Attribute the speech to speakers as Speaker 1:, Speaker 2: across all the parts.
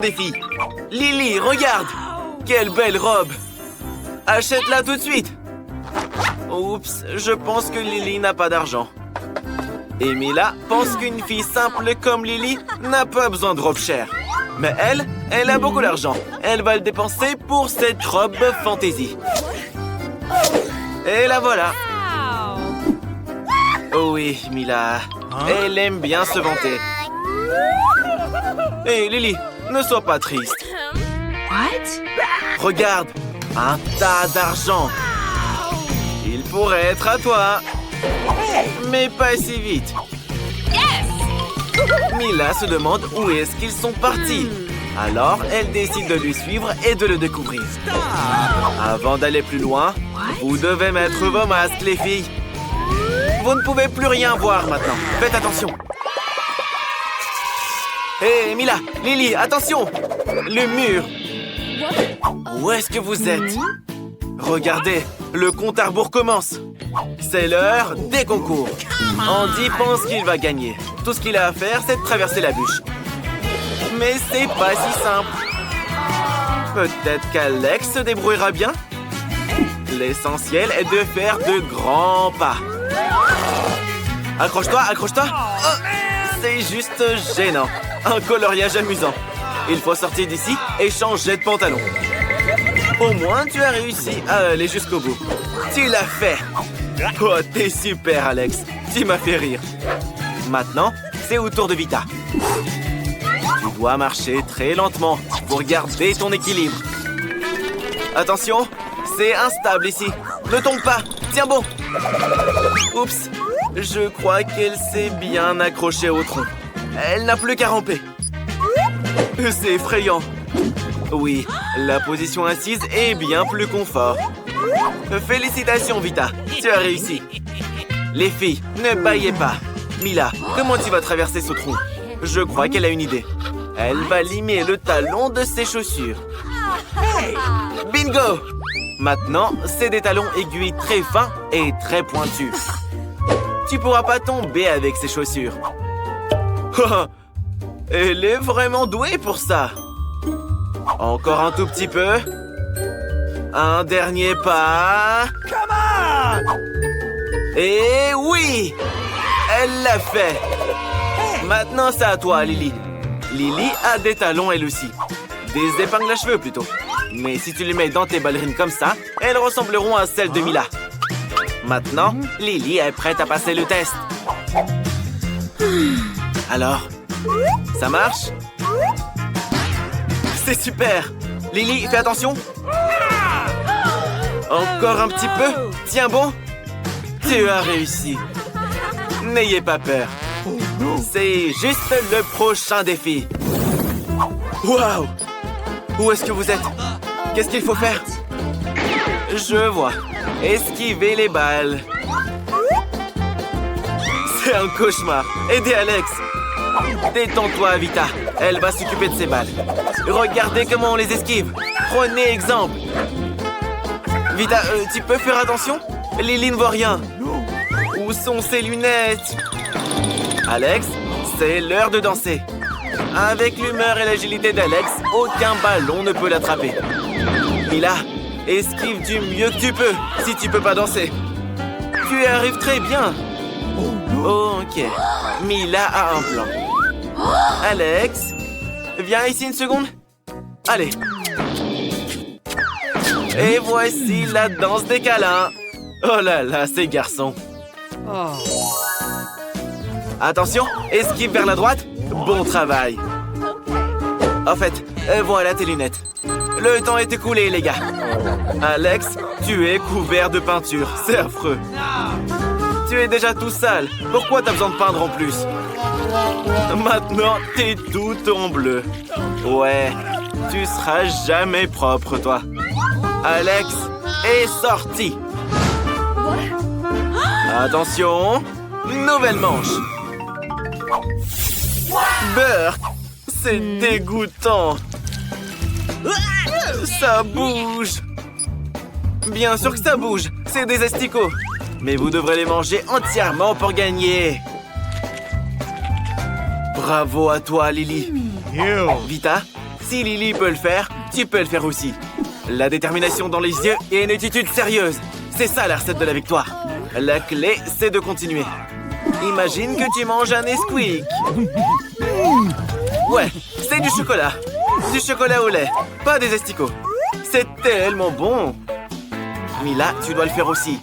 Speaker 1: défi. Lily, regarde! Quelle belle robe! Achète-la tout de suite! Oups, je pense que Lily n'a pas d'argent. Et Mila pense qu'une fille simple comme Lily n'a pas besoin de robe chère. Mais elle a beaucoup d'argent. Elle va le dépenser pour cette robe fantaisie. Et la voilà. Oh oui, Mila. Elle aime bien se vanter. Hé, Lily, ne sois pas triste. Regarde, un tas d'argent. Il pourrait être à toi. Mais pas si vite. Mila se demande où est-ce qu'ils sont partis. Alors, elle décide de lui suivre et de le découvrir. Avant d'aller plus loin, vous devez mettre vos masques, les filles. Vous ne pouvez plus rien voir maintenant. Faites attention. Hé, Mila, Lily, attention! Le mur. Où est-ce que vous êtes? Regardez, le compte à rebours commence. C'est l'heure des concours. Andy pense qu'il va gagner. Tout ce qu'il a à faire, c'est de traverser la bûche. Mais c'est pas si simple. Peut-être qu'Alex se débrouillera bien. L'essentiel est de faire de grands pas. Accroche-toi, accroche-toi. Oh, c'est juste gênant. Un coloriage amusant. Il faut sortir d'ici et changer de pantalon. Au moins, tu as réussi à aller jusqu'au bout. Tu l'as fait. Oh, t'es super, Alex. Tu m'as fait rire. Maintenant, c'est au tour de Vita. Tu dois marcher très lentement pour garder ton équilibre. Attention, c'est instable ici. Ne tombe pas. Tiens bon. Oups, je crois qu'elle s'est bien accrochée au tronc. Elle n'a plus qu'à ramper. C'est effrayant. Oui, la position assise est bien plus confort. Félicitations, Vita. Tu as réussi. Les filles, ne bâillez pas. Mila, comment tu vas traverser ce trou? Je crois qu'elle a une idée. Elle va limer le talon de ses chaussures. Bingo! Maintenant, c'est des talons aiguilles très fins et très pointus. Tu pourras pas tomber avec ces chaussures. Elle est vraiment douée pour ça. Encore un tout petit peu. Un dernier pas. Et oui! Elle l'a fait. Maintenant, c'est à toi, Lily. Lily a des talons elle aussi. Des épingles à cheveux plutôt. Mais si tu les mets dans tes ballerines comme ça, elles ressembleront à celles de Mila. Maintenant, Lily est prête à passer le test. Alors, ça marche? C'est super! Lily, fais attention! Encore un petit peu? Tiens bon! Tu as réussi! N'ayez pas peur! C'est juste le prochain défi! Waouh! Où est-ce que vous êtes? Qu'est-ce qu'il faut faire? Je vois. Esquiver les balles. C'est un cauchemar. Aidez Alex! Détends-toi, Vita. Elle va s'occuper de ses balles. Regardez comment on les esquive. Prenez exemple. Vita, tu peux faire attention? Lily ne voit rien. Où sont ses lunettes? Alex, c'est l'heure de danser. Avec l'humeur et l'agilité d'Alex, aucun ballon ne peut l'attraper. Mila, esquive du mieux que tu peux, si tu peux pas danser. Tu y arrives très bien. Ok, Mila a un plan. Alex, viens ici une seconde. Allez. Et voici la danse des câlins. Oh là là, ces garçons. Attention, esquive vers la droite. Bon travail. En fait, voilà tes lunettes. Le temps est écoulé, les gars. Alex, tu es couvert de peinture. C'est affreux. Tu es déjà tout sale. Pourquoi t'as besoin de peindre en plus? Maintenant, t'es tout en bleu. Ouais, tu seras jamais propre, toi. Alex est sorti. Attention, nouvelle manche. Bert, c'est dégoûtant. Ça bouge. Bien sûr que ça bouge. C'est des asticots. Mais vous devrez les manger entièrement pour gagner. Bravo à toi, Lily. Vita, Si Lily peut le faire, tu peux le faire aussi. La détermination dans les yeux et une attitude sérieuse. C'est ça la recette de la victoire. La clé, c'est de continuer. Imagine que tu manges un Nesquik. Ouais, c'est du chocolat. Du chocolat au lait, pas des asticots. C'est tellement bon. Mila, tu dois le faire aussi.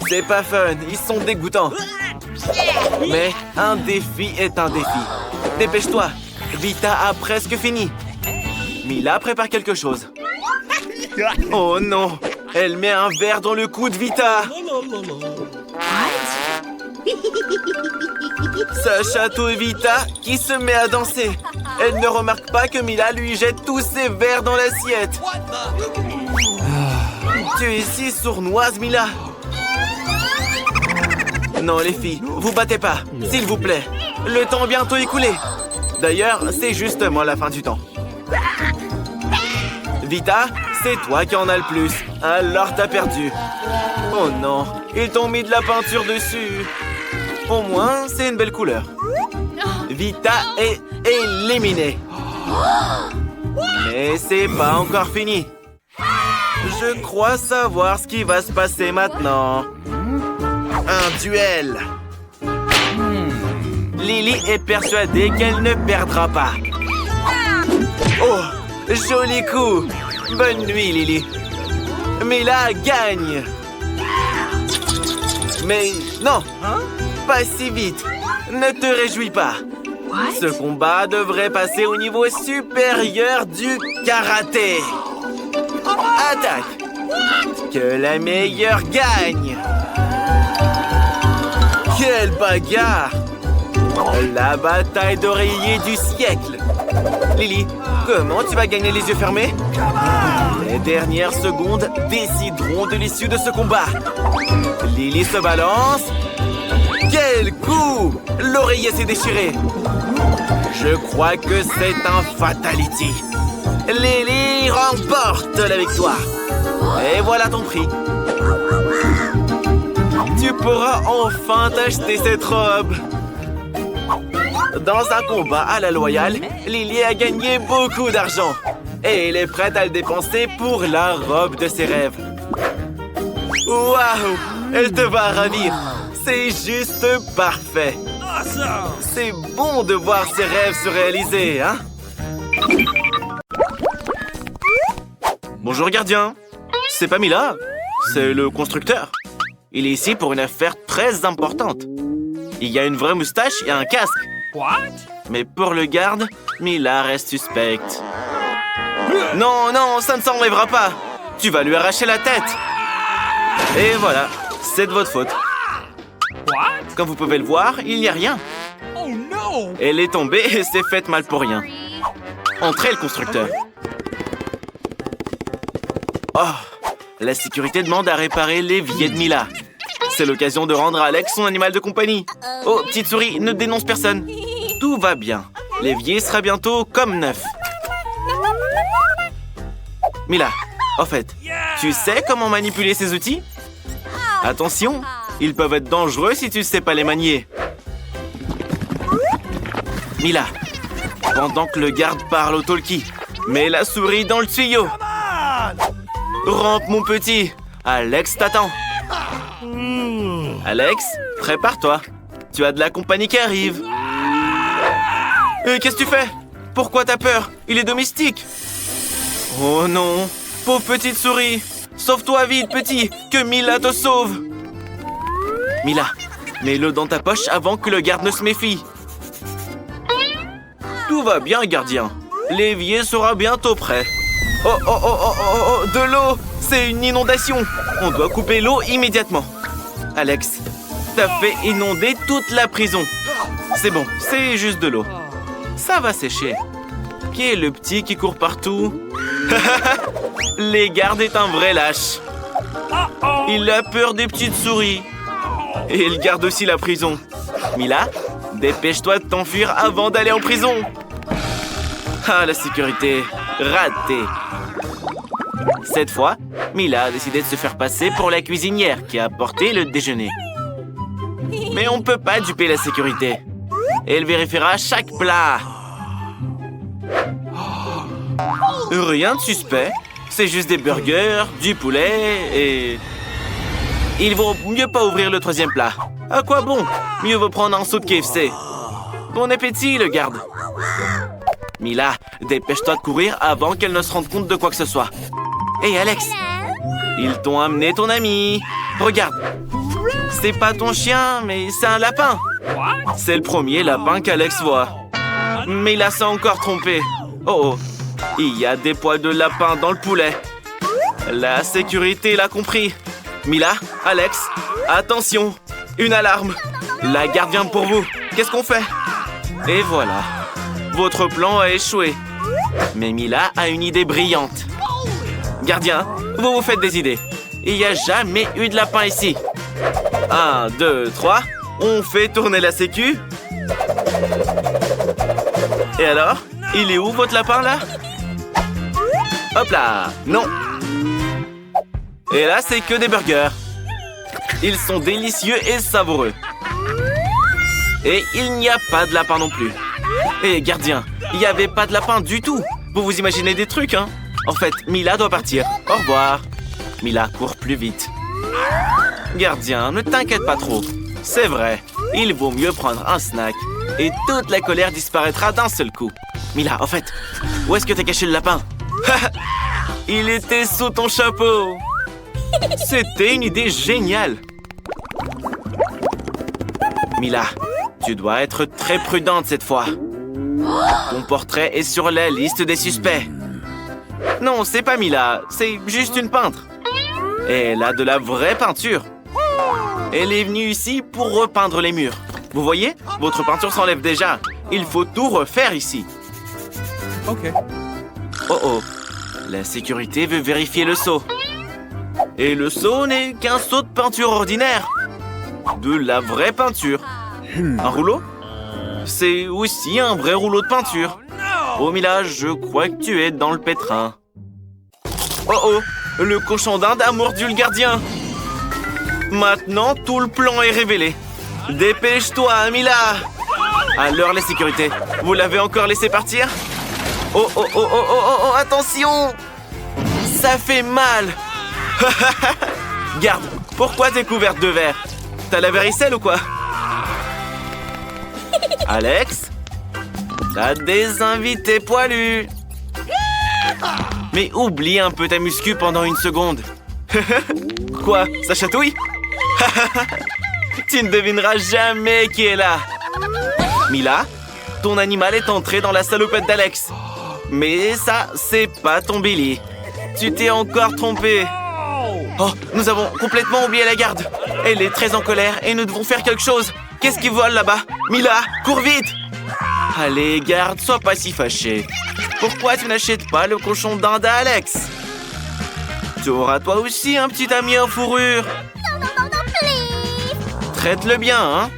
Speaker 1: C'est pas fun, ils sont dégoûtants. Mais un défi est un défi. Dépêche-toi, Vita a presque fini. Mila prépare quelque chose. Oh non, elle met un verre dans le cou de Vita. Ça chatouille Vita qui se met à danser. Elle ne remarque pas que Mila lui jette tous ses verres dans l'assiette. Tu es si sournoise, Mila. Non, les filles, vous battez pas, s'il vous plaît. Le temps est bientôt écoulé. D'ailleurs, c'est justement la fin du temps. Vita, c'est toi qui en as le plus. Alors t'as perdu. Oh non, ils t'ont mis de la peinture dessus. Au moins, c'est une belle couleur. Vita est éliminée. Mais c'est pas encore fini. Je crois savoir ce qui va se passer maintenant. Un duel. Lily est persuadée qu'elle ne perdra pas. Oh, joli coup. Bonne nuit, Lily. Mila gagne. Mais non, pas si vite. Ne te réjouis pas. Ce combat devrait passer au niveau supérieur du karaté. Attaque. Que la meilleure gagne. Quelle bagarre! La bataille d'oreiller du siècle. Lily, comment tu vas gagner les yeux fermés? Les dernières secondes décideront de l'issue de ce combat. Lily se balance. Quel coup! L'oreiller s'est déchiré. Je crois que c'est un fatality. Lily remporte la victoire. Et voilà ton prix. Tu pourras enfin t'acheter cette robe. Dans un combat à la loyale, Lily a gagné beaucoup d'argent. Et elle est prête à le dépenser pour la robe de ses rêves. Waouh! Elle te va ravir. C'est juste parfait. C'est bon de voir ses rêves se réaliser, hein? Bonjour, gardien. C'est pas Mila, c'est le constructeur. Il est ici pour une affaire très importante. Il y a une vraie moustache et un casque. Mais pour le garde, Mila reste suspecte. Non, non, ça ne s'enlèvera pas. Tu vas lui arracher la tête. Et voilà, c'est de votre faute. Comme vous pouvez le voir, il n'y a rien. Elle est tombée et s'est faite mal pour rien. Entrez, le constructeur. Oh, la sécurité demande à réparer l'évier de Mila. C'est l'occasion de rendre à Alex son animal de compagnie. Oh, petite souris, ne dénonce personne. Tout va bien. L'évier sera bientôt comme neuf. Mila, en fait, tu sais comment manipuler ces outils? Attention, ils peuvent être dangereux si tu ne sais pas les manier. Mila, pendant que le garde parle au talkie, mets la souris dans le tuyau. Rampe, mon petit. Alex t'attend. Alex, prépare-toi. Tu as de la compagnie qui arrive. Qu'est-ce que tu fais? Pourquoi t'as peur? Il est domestique. Oh non, pauvre petite souris. Sauve-toi vite, petit, que Mila te sauve. Mila, mets-le dans ta poche avant que le garde ne se méfie. Tout va bien, gardien. L'évier sera bientôt prêt. Oh, oh, oh, oh, oh, oh, de l'eau! C'est une inondation! On doit couper l'eau immédiatement. Alex, t'as fait inonder toute la prison. C'est bon, c'est juste de l'eau. Ça va sécher. Qui est le petit qui court partout? Les gardes est un vrai lâche. Il a peur des petites souris. Et il garde aussi la prison. Mila, dépêche-toi de t'enfuir avant d'aller en prison. Ah, la sécurité. Raté. Cette fois, Mila a décidé de se faire passer pour la cuisinière qui a apporté le déjeuner. Mais on ne peut pas duper la sécurité. Elle vérifiera chaque plat. Rien de suspect. C'est juste des burgers, du poulet et... Il vaut mieux pas ouvrir le troisième plat. À quoi bon? Mieux vaut prendre un saut de KFC. Bon appétit, le garde. Mila, dépêche-toi de courir avant qu'elle ne se rende compte de quoi que ce soit. Hé, Alex! Ils t'ont amené ton ami. Regarde. C'est pas ton chien, mais c'est un lapin. C'est le premier lapin qu'Alex voit. Mais il s'est encore trompé. Oh, il y a des poils de lapin dans le poulet. La sécurité l'a compris. Mila, Alex, attention. Une alarme. La garde vient pour vous. Qu'est-ce qu'on fait? Et voilà. Votre plan a échoué. Mais Mila a une idée brillante. Gardien, vous vous faites des idées. Il n'y a jamais eu de lapin ici. 1, 2, 3. On fait tourner la sécu. Et alors? Il est où votre lapin là? Hop là! Non! Et là, c'est que des burgers. Ils sont délicieux et savoureux. Et il n'y a pas de lapin non plus. Et gardien, il n'y avait pas de lapin du tout. Vous vous imaginez des trucs, hein? En fait, Mila doit partir. Au revoir. Mila court plus vite. Gardien, ne t'inquiète pas trop. C'est vrai, il vaut mieux prendre un snack. Et toute la colère disparaîtra d'un seul coup. Mila, en fait, où est-ce que t'as caché le lapin? Il était sous ton chapeau. C'était une idée géniale. Mila, tu dois être très prudente cette fois. Ton portrait est sur la liste des suspects. Non, c'est pas Mila, c'est juste une peintre. Et elle a de la vraie peinture. Elle est venue ici pour repeindre les murs. Vous voyez? Votre peinture s'enlève déjà. Il faut tout refaire ici.
Speaker 2: Ok.
Speaker 1: Oh oh. La sécurité veut vérifier le seau. Et le seau n'est qu'un seau de peinture ordinaire. De la vraie peinture. Un rouleau? C'est aussi un vrai rouleau de peinture. Oh Mila, je crois que tu es dans le pétrin. Oh oh. Le cochon d'Inde a mordu le gardien. Maintenant, tout le plan est révélé. Dépêche-toi, Mila! Alors, la sécurité, vous l'avez encore laissé partir? Oh, oh, oh, oh, oh, oh, oh, attention! Ça fait mal! Garde, pourquoi t'es couverte de verre? T'as la varicelle ou quoi? Alex? T'as des invités poilus! Mais oublie un peu ta muscu pendant une seconde. Quoi? Ça chatouille? Tu ne devineras jamais qui est là. Mila, ton animal est entré dans la salopette d'Alex. Mais ça, c'est pas ton Billy. Tu t'es encore trompé. Oh, nous avons complètement oublié la garde. Elle est très en colère et nous devons faire quelque chose. Qu'est-ce qui vole là-bas? Mila, cours vite! Allez, garde, sois pas si fâché. Pourquoi tu n'achètes pas le cochon d'Inde à Alex? Tu auras toi aussi un petit ami en fourrure.
Speaker 3: Non, please.
Speaker 1: Traite-le bien, hein?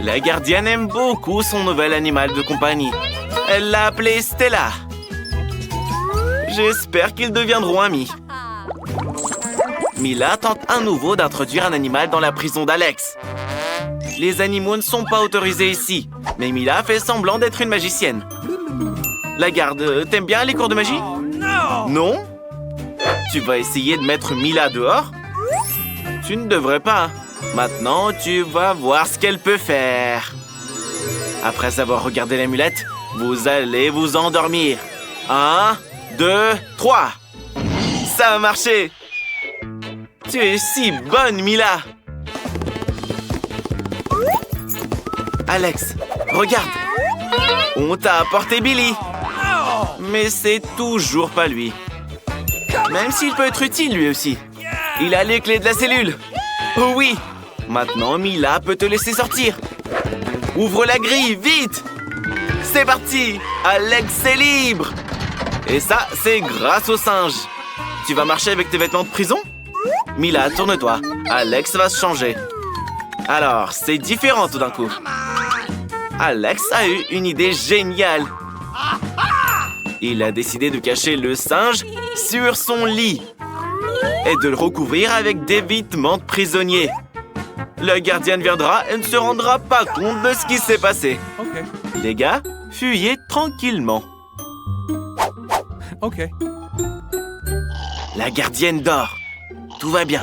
Speaker 1: La gardienne aime beaucoup son nouvel animal de compagnie. Elle l'a appelé Stella. J'espère qu'ils deviendront amis. Mila tente à nouveau d'introduire un animal dans la prison d'Alex. Les animaux ne sont pas autorisés ici, mais Mila fait semblant d'être une magicienne. La garde, t'aimes bien les cours de magie? Non? Tu vas essayer de mettre Mila dehors? Tu ne devrais pas. Maintenant, tu vas voir ce qu'elle peut faire. Après avoir regardé l'amulette, vous allez vous endormir. 1, 2, 3. Ça a marché. Tu es si bonne, Mila. Alex, regarde. On t'a apporté Billy. Mais c'est toujours pas lui. Même s'il peut être utile, lui aussi. Il a les clés de la cellule. Oh oui. Maintenant, Mila peut te laisser sortir. Ouvre la grille, vite. C'est parti. Alex est libre. Et ça, c'est grâce au singe. Tu vas marcher avec tes vêtements de prison? Mila, tourne-toi. Alex va se changer. Alors, c'est différent tout d'un coup. Alex a eu une idée géniale. Il a décidé de cacher le singe sur son lit et de le recouvrir avec des vêtements de prisonnier. La gardienne viendra et ne se rendra pas compte de ce qui s'est passé.
Speaker 2: Ok.
Speaker 1: Les gars, fuyez tranquillement.
Speaker 2: Okay.
Speaker 1: La gardienne dort. Tout va bien.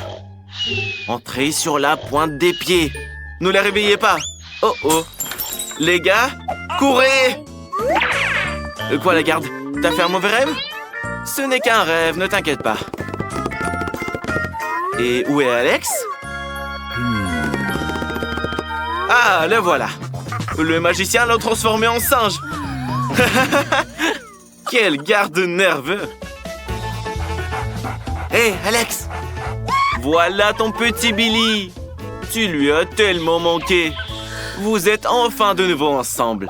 Speaker 1: Entrez sur la pointe des pieds. Ne la réveillez pas. Oh oh. Les gars, courez! Quoi, la garde? T'as fait un mauvais rêve? Ce n'est qu'un rêve, ne t'inquiète pas. Et où est Alex? Ah, le voilà. Le magicien l'a transformé en singe. Quel garde nerveux. Hé, Alex! Voilà ton petit Billy. Tu lui as tellement manqué. Vous êtes enfin de nouveau ensemble.